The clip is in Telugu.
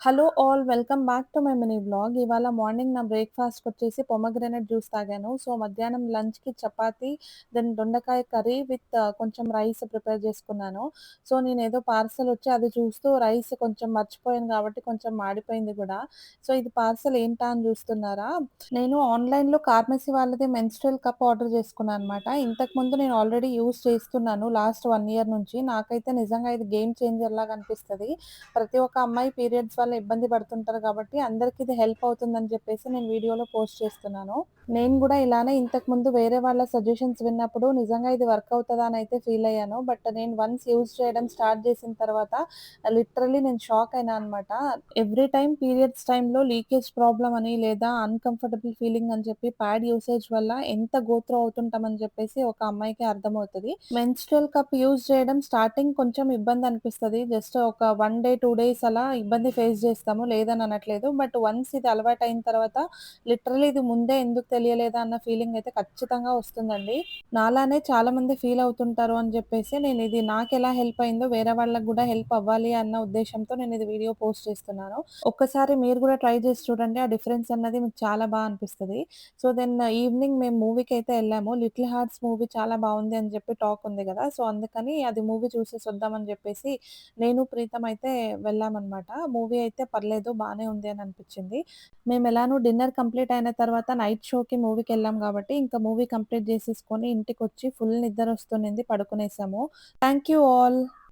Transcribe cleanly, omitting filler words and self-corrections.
Hello all welcome back to my mini vlog. ఇవాళ మార్నింగ్ నా బ్రేక్‌ఫాస్ట్‌కొచ్చేసి పొమోగ్రానేట్ జ్యూస్ తాగాను. సో, మధ్యాహ్నం లంచ్‌కి చపాతీ, దెన్ దొండకాయ కర్రీ విత్ కొంచెం రైస్ ప్రిపేర్ చేసుకున్నాను. సో, నేనేదో పార్సెల్ వచ్చి అది చూస్తూ రైస్ కొంచెం మర్చిపోయాను కాబట్టి కొంచెం మాడిపోయింది గూడా. సో, ఇది పార్సెల్ ఏంటా అని చూస్తున్నారా? నేను ఆన్‌లైన్‌లో కార్మెసీ వాళ్ళది మెన్‌స్ట్రుయల్ కప్ ఆర్డర్ చేసుకున్నా అనమాట. ఇంతకుముందు నేను ఆల్రెడీ యూజ్ చేస్తున్నాను లాస్ట్ 1 ఇయర్ నుంచి. నాకైతే నిజంగా ఇది గేమ్ చేంజర్ లాగా అనిపిస్తది. ప్రతి ఒక్క అమ్మాయి పీరియడ్స్ వల్ల ఇబ్బంది పడుతుంటారు కాబట్టి అందరికి ఇది హెల్ప్ అవుతుందని చెప్పేసి నేను వీడియోలో పోస్ట్ చేస్తున్నాను. నేను గూడా ఇలానే ఇంతకుముందు వేరే వాళ్ళ సజెషన్స్ విన్నప్పుడు నిజంగా ఇది వర్క్ అవుతదా అని అయితే ఫీల్ అయ్యాను. బట్ నేను వన్స్ యూజ్ చేయడం స్టార్ట్ చేసిన తర్వాత లిటరల్లీ నేను షాక్ అయినా అనమాట. ఎవ్రీ టైమ్ పీరియడ్స్ టైమ్‌లో లీకేజ్ ప్రాబ్లమ్ అని లేదా అన్‌కంఫర్టబుల్ ఫీలింగ్ అని చెప్పి ప్యాడ్ యూసేజ్ వల్ల ఎంత గో త్రూ అవుతుంటామని చెప్పేసి ఒక అమ్మాయికి అర్థమవుతది. మెన్‌స్ట్రుయల్ కప్ యూజ్ చేయడం స్టార్టింగ్ కొంచెం ఇబ్బంది అనిపిస్తది. జస్ట్ ఒక 1 డే, 2 డేస్ అలా ఇబ్బంది ఫేస్ చేస్తాము. లేదని అనట్లేదు. బట్ వన్స్ ఇది అలవాటయిన తర్వాత లిటరల్లీ ఇది ముందే ఎందుకు తెలియలేదా అన్న ఫీలింగ్ అయితే ఖచ్చితంగా వస్తుందండి. నాలానే చాలామంది ఫీల్ అవుతుంటారు అని చెప్పేసి నేను ఇది నాకెలా హెల్ప్ అయిందో వేరే వాళ్ళకి గూడా హెల్ప్ అవ్వాలి అన్న ఉద్దేశ్యంతో నేను ఇది వీడియో పోస్ట్ చేస్తున్నాను. ఒక్కసారి మీరు గూడా ట్రై చేసి చూడండి. ఆ డిఫరెన్స్ అన్నది మీకు చాలా అనిపిస్తది. సో, దెన్ ఈవినింగ్ మేము మూవీకైతే ఎళ్ళాము. 'లిటిల్ హార్ట్స్' మూవీ చాలా బావుంది అని చెప్పి టాక్ ఉంది గదా! సో, అందుకని అది మూవీ చూసేసొద్దామని జెప్పేసి నేను, ప్రీతం అయితే వెళ్ళామనమాట. మూవీ అయితే పర్లేదు బానే ఉంది అని అనిపిచ్చింది. మేమెలానో డిన్నర్ కంప్లీట్ అయిన తర్వాత నైట్ షోకి మూవీకెళ్ళాం గాబట్టి, ఇంకా మూవీ కంప్లీట్ జేసేసుకొని ఇంటికొచ్చి ఫుల్ నిద్రొస్తున్నింది పడుకునేసాము. Thank you all.